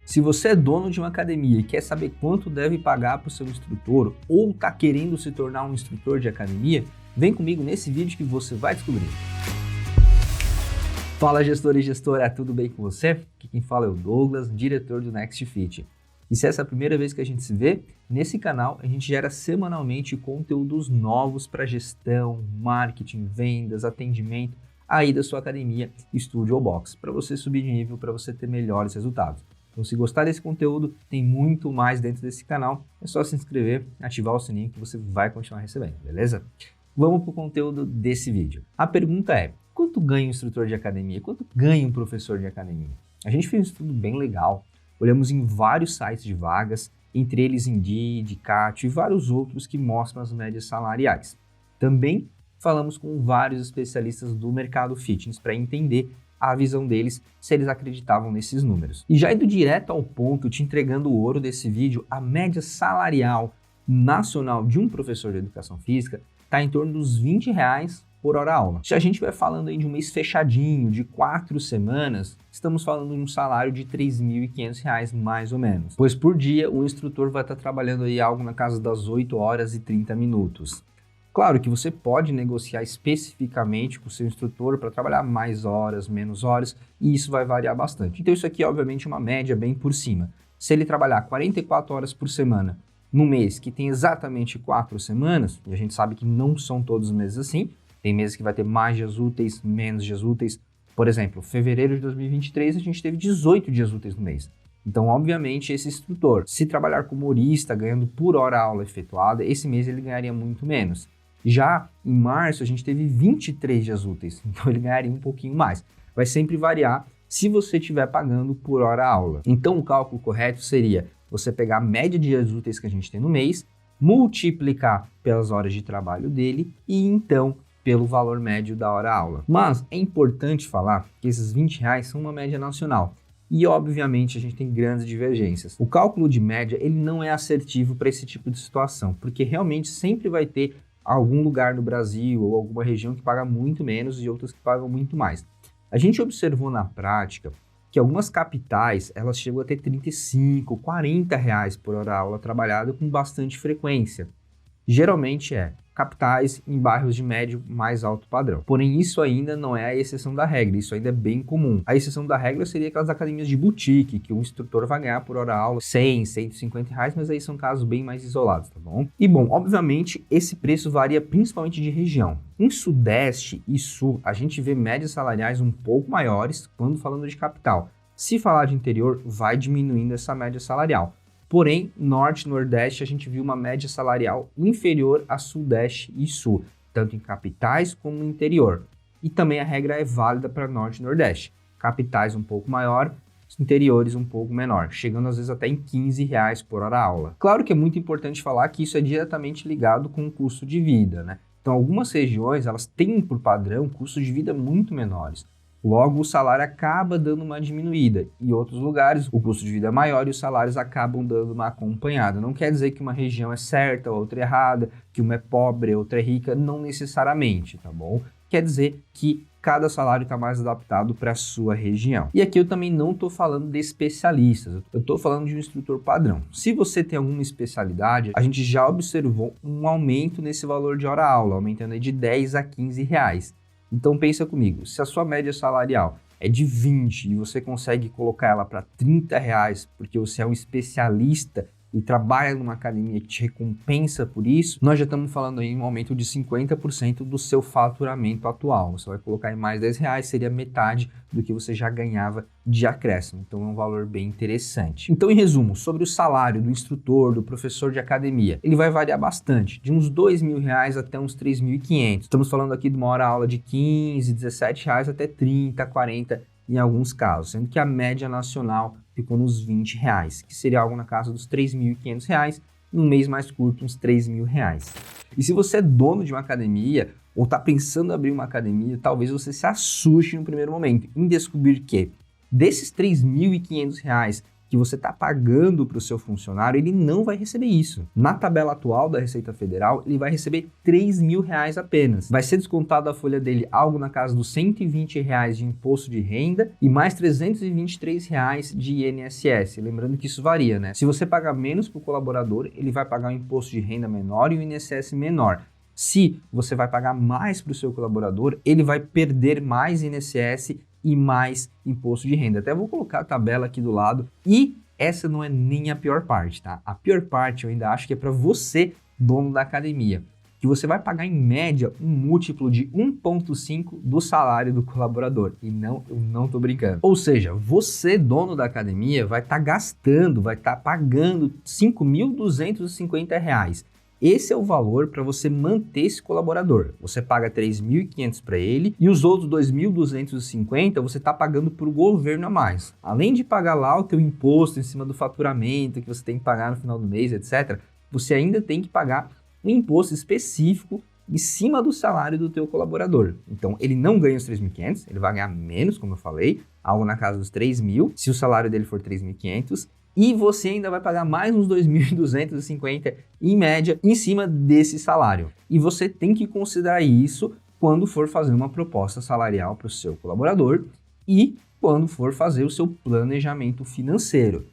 Se você é dono de uma academia e quer saber quanto deve pagar para o seu instrutor ou está querendo se tornar um instrutor de academia, vem comigo nesse vídeo que você vai descobrir. Fala gestor e gestora, tudo bem com você? Aqui quem fala é o Douglas, diretor do Next Fit. E se essa é a primeira vez que a gente se vê, nesse canal a gente gera semanalmente conteúdos novos para gestão, marketing, vendas, atendimento aí da sua academia, estúdio ou box, para você subir de nível, para você ter melhores resultados. Então, se gostar desse conteúdo, tem muito mais dentro desse canal. É só se inscrever, ativar o sininho que você vai continuar recebendo, beleza? Vamos para o conteúdo desse vídeo. A pergunta é, quanto ganha um instrutor de academia? Quanto ganha um professor de academia? A gente fez um estudo bem legal. Olhamos em vários sites de vagas, entre eles Indeed, Catio e vários outros que mostram as médias salariais. Também falamos com vários especialistas do mercado fitness para entender a visão deles, se eles acreditavam nesses números. E já indo direto ao ponto, te entregando o ouro desse vídeo, a média salarial nacional de um professor de educação física está em torno dos R$20 por hora aula. Se a gente vai falando aí de um mês fechadinho, de 4 semanas, estamos falando de um salário de R$3.500 mais ou menos. Pois por dia o instrutor vai estar trabalhando aí algo na casa das 8 horas e 30 minutos. Claro que você pode negociar especificamente com o seu instrutor para trabalhar mais horas, menos horas, e isso vai variar bastante. Então isso aqui é obviamente uma média bem por cima. Se ele trabalhar 44 horas por semana no mês que tem exatamente 4 semanas, e a gente sabe que não são todos os meses assim, tem meses que vai ter mais dias úteis, menos dias úteis. Por exemplo, fevereiro de 2023 a gente teve 18 dias úteis no mês. Então, obviamente, esse instrutor, se trabalhar como horista, ganhando por hora aula efetuada, esse mês ele ganharia muito menos. Já em março a gente teve 23 dias úteis, então ele ganharia um pouquinho mais. Vai sempre variar se você estiver pagando por hora aula. Então o cálculo correto seria você pegar a média de dias úteis que a gente tem no mês, multiplicar pelas horas de trabalho dele e então pelo valor médio da hora aula. Mas é importante falar que esses R$20 são uma média nacional. E obviamente a gente tem grandes divergências. O cálculo de média ele não é assertivo para esse tipo de situação, porque realmente sempre vai ter algum lugar no Brasil ou alguma região que paga muito menos e outras que pagam muito mais. A gente observou na prática que algumas capitais elas chegam a ter R$35, R$40 por hora aula trabalhada com bastante frequência. Geralmente capitais em bairros de médio mais alto padrão. Porém, isso ainda não é a exceção da regra, isso ainda é bem comum. A exceção da regra seria aquelas academias de boutique, que o instrutor vai ganhar por hora aula R$100, R$150, mas aí são casos bem mais isolados, tá bom? E bom, obviamente, esse preço varia principalmente de região. Em Sudeste e Sul, a gente vê médias salariais um pouco maiores quando falando de capital. Se falar de interior, vai diminuindo essa média salarial. Porém, Norte e Nordeste a gente viu uma média salarial inferior a Sudeste e Sul, tanto em capitais como no interior. E também a regra é válida para Norte e Nordeste. Capitais um pouco maior, interiores um pouco menor, chegando às vezes até em R$15 por hora aula. Claro que é muito importante falar que isso é diretamente ligado com o custo de vida, né? Então algumas regiões elas têm por padrão custos de vida muito menores. Logo, o salário acaba dando uma diminuída. Em outros lugares, o custo de vida é maior e os salários acabam dando uma acompanhada. Não quer dizer que uma região é certa, outra é errada, que uma é pobre, outra é rica, não necessariamente, tá bom? Quer dizer que cada salário está mais adaptado para a sua região. E aqui eu também não estou falando de especialistas, eu estou falando de um instrutor padrão. Se você tem alguma especialidade, a gente já observou um aumento nesse valor de hora aula, aumentando aí de R$10 a R$15. Então pensa comigo, se a sua média salarial é de 20 e você consegue colocar ela para R$30 porque você é um especialista e trabalha numa academia que te recompensa por isso, nós já estamos falando aí em um aumento de 50% do seu faturamento atual. Você vai colocar em mais R$10, seria metade do que você já ganhava de acréscimo. Então é um valor bem interessante. Então, em resumo, sobre o salário do instrutor, do professor de academia, ele vai variar bastante, de uns R$2.000 até uns R$3.500. Estamos falando aqui de uma hora aula de R$15, R$17 até R$30, R$40 em alguns casos, sendo que a média nacional ficou nos R$20, que seria algo na casa dos R$3.500, num mês mais curto, uns R$3.000. E se você é dono de uma academia ou está pensando em abrir uma academia, talvez você se assuste no primeiro momento em descobrir que desses R$3.500 que você está pagando para o seu funcionário, ele não vai receber isso. Na tabela atual da Receita Federal, ele vai receber R$3.000 apenas. Vai ser descontado da folha dele algo na casa dos R$120 de imposto de renda e mais R$323 de INSS. Lembrando que isso varia, né? Se você pagar menos para o colaborador, ele vai pagar um imposto de renda menor e o INSS menor. Se você vai pagar mais para o seu colaborador, ele vai perder mais INSS e mais imposto de renda. Até vou colocar a tabela aqui do lado. E essa não é nem a pior parte, tá? A pior parte eu ainda acho que é para você, dono da academia, que você vai pagar em média um múltiplo de 1,5 do salário do colaborador. E não, eu não estou brincando. Ou seja, você, dono da academia, vai estar gastando, vai estar pagando R$ 5.250. Esse é o valor para você manter esse colaborador. Você paga 3.500 para ele e os outros 2.250 você está pagando para o governo a mais. Além de pagar lá o teu imposto em cima do faturamento que você tem que pagar no final do mês, etc., você ainda tem que pagar um imposto específico em cima do salário do teu colaborador. Então, ele não ganha os 3.500, ele vai ganhar menos, como eu falei, algo na casa dos 3.000, se o salário dele for 3.500, e você ainda vai pagar mais uns 2.250 em média em cima desse salário. E você tem que considerar isso quando for fazer uma proposta salarial para o seu colaborador e quando for fazer o seu planejamento financeiro.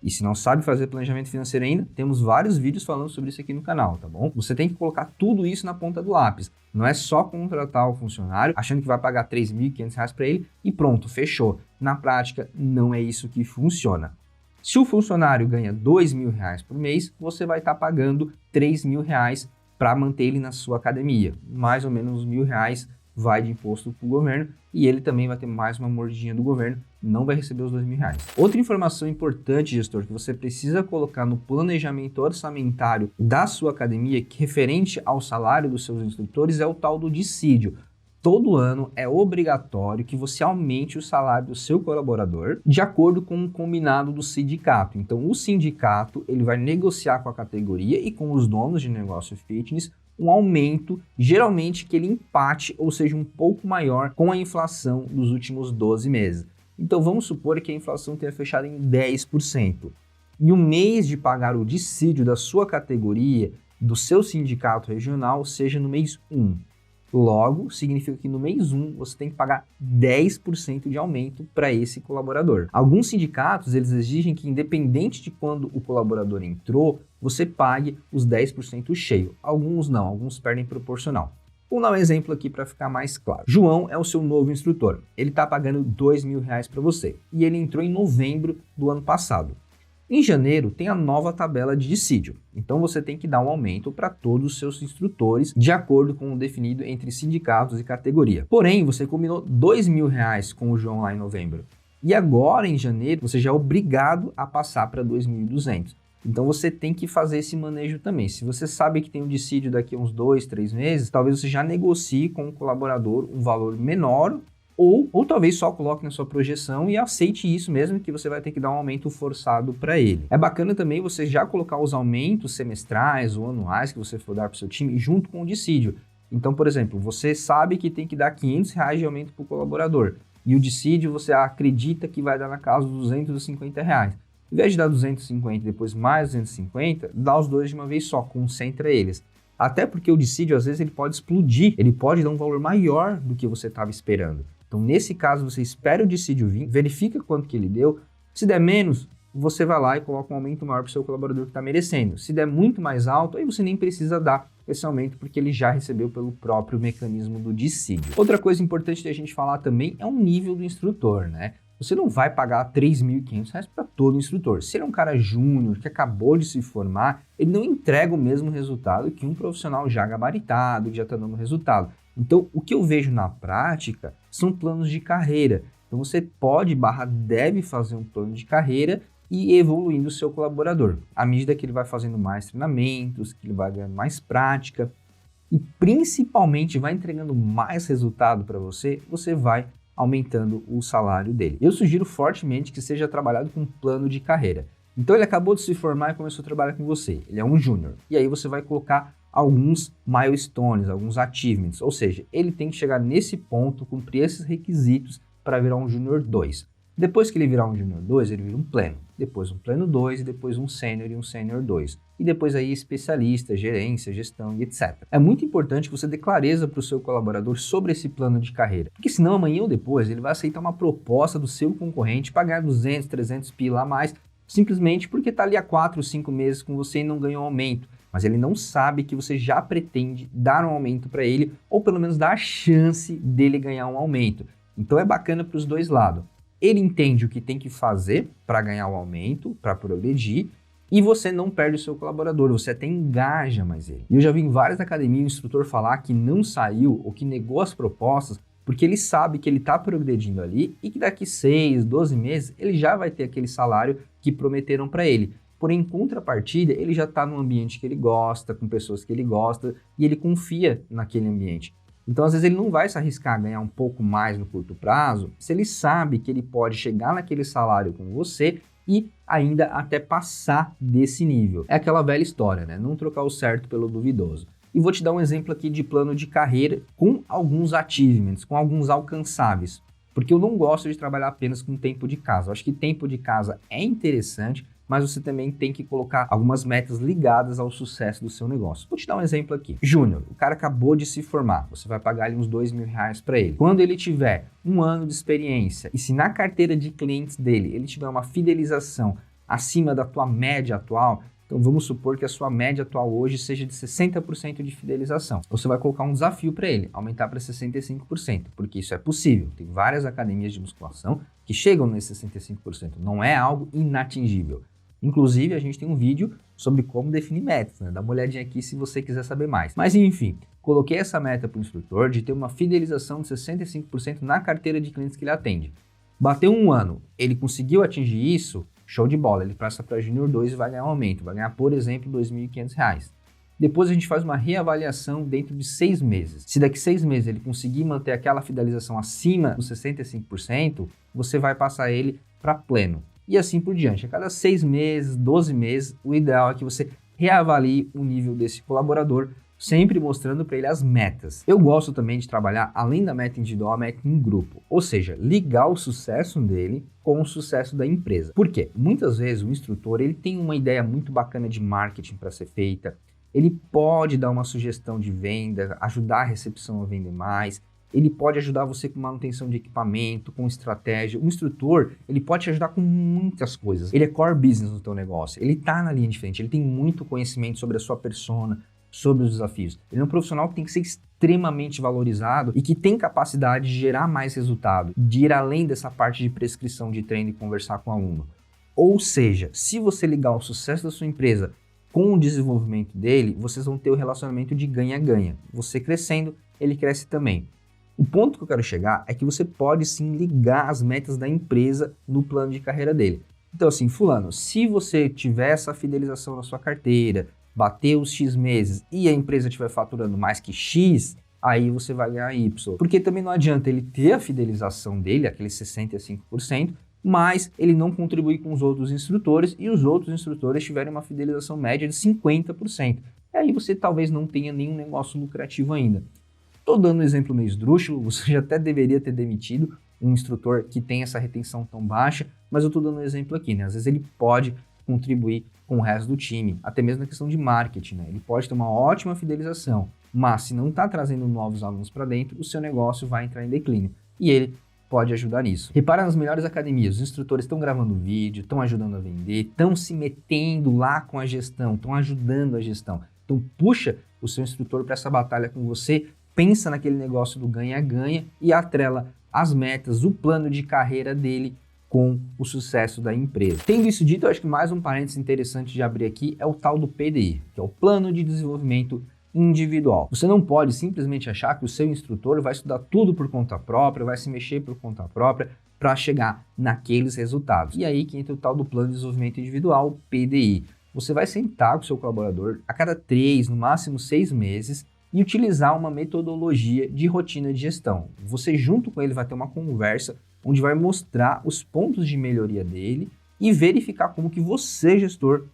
E se não sabe fazer planejamento financeiro ainda, temos vários vídeos falando sobre isso aqui no canal, tá bom? Você tem que colocar tudo isso na ponta do lápis. Não é só contratar o funcionário achando que vai pagar R$ 3.500 para ele e pronto, fechou. Na prática, não é isso que funciona. Se o funcionário ganha R$2.000 por mês, você vai estar pagando R$3.000 para manter ele na sua academia. Mais ou menos R$1.000 vai de imposto para o governo e ele também vai ter mais uma mordidinha do governo, não vai receber os R$2.000. Outra informação importante, gestor, que você precisa colocar no planejamento orçamentário da sua academia, que referente ao salário dos seus instrutores, é o tal do dissídio. Todo ano é obrigatório que você aumente o salário do seu colaborador de acordo com o combinado do sindicato. Então, o sindicato ele vai negociar com a categoria e com os donos de negócio fitness um aumento, geralmente que ele empate ou seja um pouco maior com a inflação dos últimos 12 meses. Então, vamos supor que a inflação tenha fechado em 10%. E o mês de pagar o dissídio da sua categoria, do seu sindicato regional, seja no mês 1. Logo, significa que no mês 1 você tem que pagar 10% de aumento para esse colaborador. Alguns sindicatos eles exigem que, independente de quando o colaborador entrou, você pague os 10% cheio. Alguns não, alguns perdem proporcional. Vou dar um exemplo aqui para ficar mais claro. João é o seu novo instrutor. Ele está pagando R$2.000 para você e ele entrou em novembro do ano passado. Em janeiro tem a nova tabela de dissídio, então você tem que dar um aumento para todos os seus instrutores de acordo com o definido entre sindicatos e categoria. Porém, você combinou R$2.000 com o João lá em novembro e agora em janeiro você já é obrigado a passar para 2.200. Então você tem que fazer esse manejo também. Se você sabe que tem um dissídio daqui a uns 2, 3 meses, talvez você já negocie com o colaborador um valor menor ou talvez só coloque na sua projeção e aceite isso mesmo, que você vai ter que dar um aumento forçado para ele. É bacana também você já colocar os aumentos semestrais ou anuais que você for dar para o seu time junto com o dissídio. Então, por exemplo, você sabe que tem que dar R$500 de aumento para o colaborador e o dissídio você acredita que vai dar na casa dos R$250. Ao invés de dar 250 e depois mais 250, dá os dois de uma vez só, concentra eles. Até porque o dissídio às vezes ele pode explodir, ele pode dar um valor maior do que você estava esperando. Então, nesse caso, você espera o dissídio vir, verifica quanto que ele deu. Se der menos, você vai lá e coloca um aumento maior para o seu colaborador que está merecendo. Se der muito mais alto, aí você nem precisa dar esse aumento, porque ele já recebeu pelo próprio mecanismo do dissídio. Outra coisa importante da gente falar também é o nível do instrutor, né? Você não vai pagar R$3.500 para todo instrutor. Se ele é um cara júnior, que acabou de se formar, ele não entrega o mesmo resultado que um profissional já gabaritado, que já está dando resultado. Então, o que eu vejo na prática são planos de carreira. Então, você deve fazer um plano de carreira e ir evoluindo o seu colaborador. À medida que ele vai fazendo mais treinamentos, que ele vai ganhando mais prática e principalmente vai entregando mais resultado para você, você vai aumentando o salário dele. Eu sugiro fortemente que seja trabalhado com um plano de carreira. Então, ele acabou de se formar e começou a trabalhar com você. Ele é um júnior. E aí você vai colocar alguns milestones, alguns achievements, ou seja, ele tem que chegar nesse ponto, cumprir esses requisitos para virar um Júnior 2. Depois que ele virar um Júnior 2, ele vira um pleno. Depois um pleno 2 e depois um sênior e um sênior 2. E depois aí especialista, gerência, gestão e etc. É muito importante que você dê clareza para o seu colaborador sobre esse plano de carreira. Porque senão amanhã ou depois ele vai aceitar uma proposta do seu concorrente para ganhar 200, 300 pila a mais, simplesmente porque está ali há 4 ou 5 meses com você e não ganhou aumento. Mas ele não sabe que você já pretende dar um aumento para ele, ou pelo menos dar a chance dele ganhar um aumento. Então é bacana para os dois lados. Ele entende o que tem que fazer para ganhar o aumento, para progredir, e você não perde o seu colaborador, você até engaja mais ele. E eu já vi em várias academias o instrutor falar que não saiu ou que negou as propostas porque ele sabe que ele está progredindo ali e que daqui 6, 12 meses ele já vai ter aquele salário que prometeram para ele. Porém, em contrapartida, ele já está num ambiente que ele gosta, com pessoas que ele gosta e ele confia naquele ambiente. Então, às vezes, ele não vai se arriscar a ganhar um pouco mais no curto prazo se ele sabe que ele pode chegar naquele salário com você e ainda até passar desse nível. É aquela velha história, né? Não trocar o certo pelo duvidoso. E vou te dar um exemplo aqui de plano de carreira com alguns achievements, com alguns alcançáveis. Porque eu não gosto de trabalhar apenas com tempo de casa. Eu acho que tempo de casa é interessante, mas você também tem que colocar algumas metas ligadas ao sucesso do seu negócio. Vou te dar um exemplo aqui. Júnior, o cara acabou de se formar, você vai pagar ali uns R$2.000 para ele. Quando ele tiver 1 ano de experiência e se na carteira de clientes dele ele tiver uma fidelização acima da tua média atual, então vamos supor que a sua média atual hoje seja de 60% de fidelização. Você vai colocar um desafio para ele, aumentar para 65%, porque isso é possível. Tem várias academias de musculação que chegam nesse 65%, não é algo inatingível. Inclusive, a gente tem um vídeo sobre como definir metas, né? Dá uma olhadinha aqui se você quiser saber mais. Mas enfim, coloquei essa meta para o instrutor de ter uma fidelização de 65% na carteira de clientes que ele atende. Bateu 1 ano, ele conseguiu atingir isso, show de bola, ele passa para Júnior 2 e vai ganhar um aumento, vai ganhar, por exemplo, R$2.500. Depois a gente faz uma reavaliação dentro de 6 meses. Se daqui 6 meses ele conseguir manter aquela fidelização acima dos 65%, você vai passar ele para pleno. E assim por diante. A cada 6 meses, 12 meses, o ideal é que você reavalie o nível desse colaborador, sempre mostrando para ele as metas. Eu gosto também de trabalhar, além da meta individual, a meta em grupo. Ou seja, ligar o sucesso dele com o sucesso da empresa. Por quê? Muitas vezes o instrutor ele tem uma ideia muito bacana de marketing para ser feita, ele pode dar uma sugestão de venda, ajudar a recepção a vender mais, ele pode ajudar você com manutenção de equipamento, com estratégia. O instrutor, ele pode te ajudar com muitas coisas. Ele é core business no teu negócio, ele está na linha de frente, ele tem muito conhecimento sobre a sua persona, sobre os desafios. Ele é um profissional que tem que ser extremamente valorizado e que tem capacidade de gerar mais resultado, de ir além dessa parte de prescrição de treino e conversar com o aluno. Ou seja, se você ligar o sucesso da sua empresa com o desenvolvimento dele, vocês vão ter o relacionamento de ganha-ganha. Você crescendo, ele cresce também. O ponto que eu quero chegar é que você pode sim ligar as metas da empresa no plano de carreira dele. Então assim, fulano, se você tiver essa fidelização na sua carteira, bater os X meses e a empresa estiver faturando mais que X, aí você vai ganhar Y. Porque também não adianta ele ter a fidelização dele, aqueles 65%, mas ele não contribui com os outros instrutores e os outros instrutores tiverem uma fidelização média de 50%. E aí você talvez não tenha nenhum negócio lucrativo ainda. Estou dando um exemplo meio esdrúxulo, você já até deveria ter demitido um instrutor que tem essa retenção tão baixa, mas eu estou dando um exemplo aqui, né? Às vezes ele pode contribuir com o resto do time, até mesmo na questão de marketing, né? Ele pode ter uma ótima fidelização, mas se não está trazendo novos alunos para dentro, o seu negócio vai entrar em declínio e ele pode ajudar nisso. Repara nas melhores academias, os instrutores estão gravando vídeo, estão ajudando a vender, estão se metendo lá com a gestão, estão ajudando a gestão. Então puxa o seu instrutor para essa batalha com você, pensa naquele negócio do ganha-ganha e atrela as metas, o plano de carreira dele com o sucesso da empresa. Tendo isso dito, eu acho que mais um parênteses interessante de abrir aqui é o tal do PDI, que é o Plano de Desenvolvimento Individual. Você não pode simplesmente achar que o seu instrutor vai estudar tudo por conta própria, vai se mexer por conta própria para chegar naqueles resultados. E aí que entra o tal do Plano de Desenvolvimento Individual, PDI. Você vai sentar com o seu colaborador a cada 3, no máximo 6 meses, e utilizar uma metodologia de rotina de gestão. Você junto com ele vai ter uma conversa onde vai mostrar os pontos de melhoria dele e verificar como que você, gestor,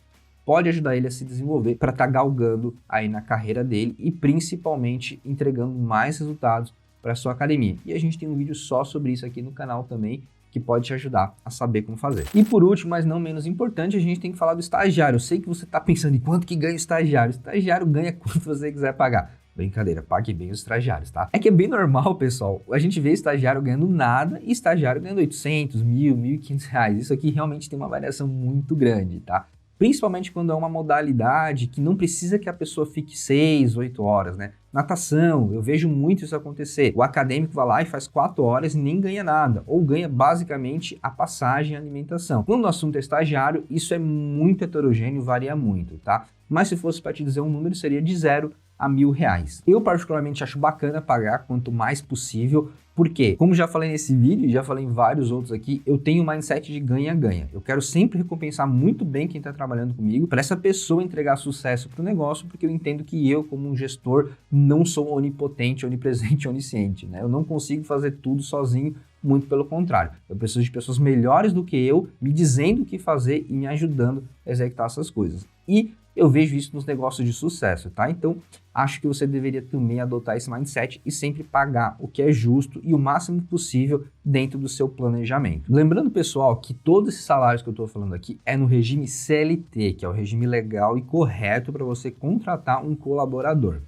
pode ajudar ele a se desenvolver para estar galgando aí na carreira dele e principalmente entregando mais resultados para a sua academia. E a gente tem um vídeo só sobre isso aqui no canal também, que pode te ajudar a saber como fazer. E por último, mas não menos importante, a gente tem que falar do estagiário. Eu sei que você está pensando em quanto que ganha o estagiário. O estagiário ganha quanto você quiser pagar. Brincadeira, pague bem os estagiários, tá? É que é bem normal, pessoal, a gente vê estagiário ganhando nada e estagiário ganhando 800, 1.000, 1.500 reais. Isso aqui realmente tem uma variação muito grande, tá? Principalmente quando é uma modalidade que não precisa que a pessoa fique 6, 8 horas, né? Natação, eu vejo muito isso acontecer. O acadêmico vai lá e faz 4 horas e nem ganha nada, ou ganha basicamente a passagem e a alimentação. Quando o assunto é estagiário, isso é muito heterogêneo, varia muito, tá? Mas se fosse para te dizer um número, seria de 0 a R$1.000. Eu particularmente acho bacana pagar quanto mais possível, porque, como já falei nesse vídeo e já falei em vários outros aqui, eu tenho um mindset de ganha-ganha. Eu quero sempre recompensar muito bem quem está trabalhando comigo para essa pessoa entregar sucesso para o negócio, porque eu entendo que eu, como um gestor, não sou onipotente, onipresente, onisciente, né? Eu não consigo fazer tudo sozinho, muito pelo contrário. Eu preciso de pessoas melhores do que eu, me dizendo o que fazer e me ajudando a executar essas coisas. E eu vejo isso nos negócios de sucesso, tá? Então, acho que você deveria também adotar esse mindset e sempre pagar o que é justo e o máximo possível dentro do seu planejamento. Lembrando, pessoal, que todos esses salários que eu estou falando aqui é no regime CLT, que é o regime legal e correto para você contratar um colaborador.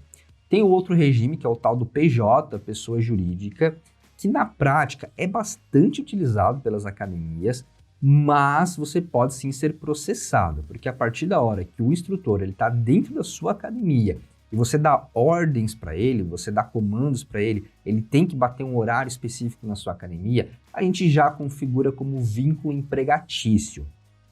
Tem o outro regime, que é o tal do PJ, pessoa jurídica, que na prática é bastante utilizado pelas academias, mas você pode sim ser processado, porque a partir da hora que o instrutor está dentro da sua academia e você dá ordens para ele, você dá comandos para ele, ele tem que bater um horário específico na sua academia, a gente já configura como vínculo empregatício.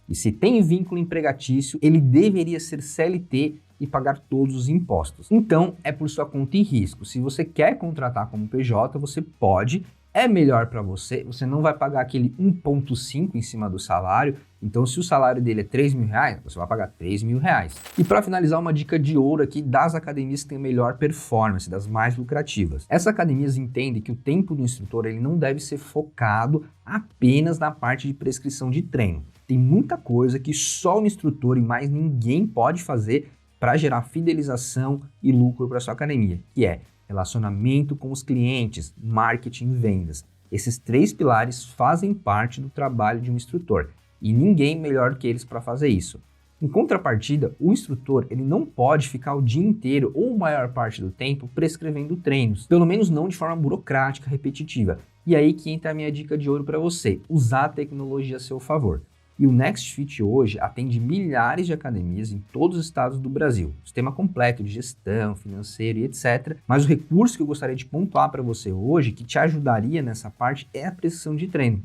E se tem vínculo empregatício, ele deveria ser CLT e pagar todos os impostos. Então, é por sua conta e risco. Se você quer contratar como PJ, você pode. É melhor para você, você não vai pagar aquele 1,5 em cima do salário, então se o salário dele é R$3.000, você vai pagar R$3.000. E para finalizar, uma dica de ouro aqui das academias que têm melhor performance, das mais lucrativas. Essas academias entendem que o tempo do instrutor ele não deve ser focado apenas na parte de prescrição de treino. Tem muita coisa que só o instrutor e mais ninguém pode fazer para gerar fidelização e lucro para sua academia, que é relacionamento com os clientes, marketing e vendas. Esses 3 pilares fazem parte do trabalho de um instrutor e ninguém melhor do que eles para fazer isso. Em contrapartida, o instrutor ele não pode ficar o dia inteiro ou maior parte do tempo prescrevendo treinos, pelo menos não de forma burocrática, repetitiva. E aí que entra a minha dica de ouro para você, usar a tecnologia a seu favor. E o NextFit hoje atende milhares de academias em todos os estados do Brasil. Sistema completo de gestão, financeiro e etc. Mas o recurso que eu gostaria de pontuar para você hoje, que te ajudaria nessa parte, é a prescrição de treino.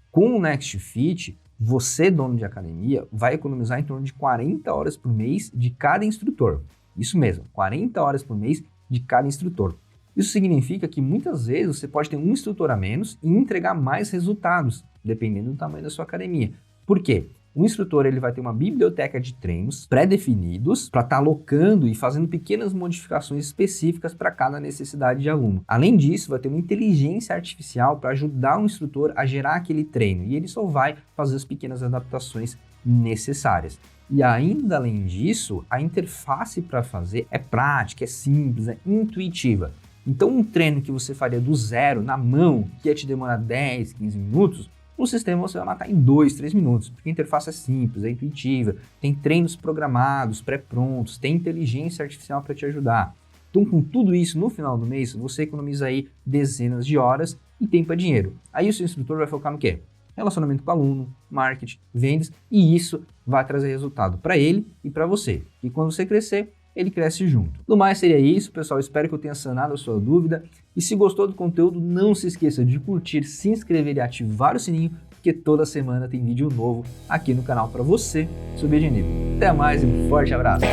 Com o NextFit, você, dono de academia, vai economizar em torno de 40 horas por mês de cada instrutor. Isso mesmo, 40 horas por mês de cada instrutor. Isso significa que muitas vezes você pode ter um instrutor a menos e entregar mais resultados, dependendo do tamanho da sua academia. Por quê? O instrutor ele vai ter uma biblioteca de treinos pré-definidos para estar alocando e fazendo pequenas modificações específicas para cada necessidade de aluno. Além disso, vai ter uma inteligência artificial para ajudar o instrutor a gerar aquele treino e ele só vai fazer as pequenas adaptações necessárias. E ainda além disso, a interface para fazer é prática, é simples, é intuitiva. Então um treino que você faria do zero, na mão, que ia te demorar 10, 15 minutos, no sistema você vai matar em 2, 3 minutos, porque a interface é simples, é intuitiva, tem treinos programados, pré-prontos, tem inteligência artificial para te ajudar. Então com tudo isso, no final do mês, você economiza aí dezenas de horas e tempo é dinheiro. Aí o seu instrutor vai focar no quê? Relacionamento com o aluno, marketing, vendas, e isso vai trazer resultado para ele e para você. E quando você crescer, ele cresce junto. No mais seria isso, pessoal. Espero que eu tenha sanado a sua dúvida. E se gostou do conteúdo, não se esqueça de curtir, se inscrever e ativar o sininho, porque toda semana tem vídeo novo aqui no canal para você subir de nível. Até mais e um forte abraço!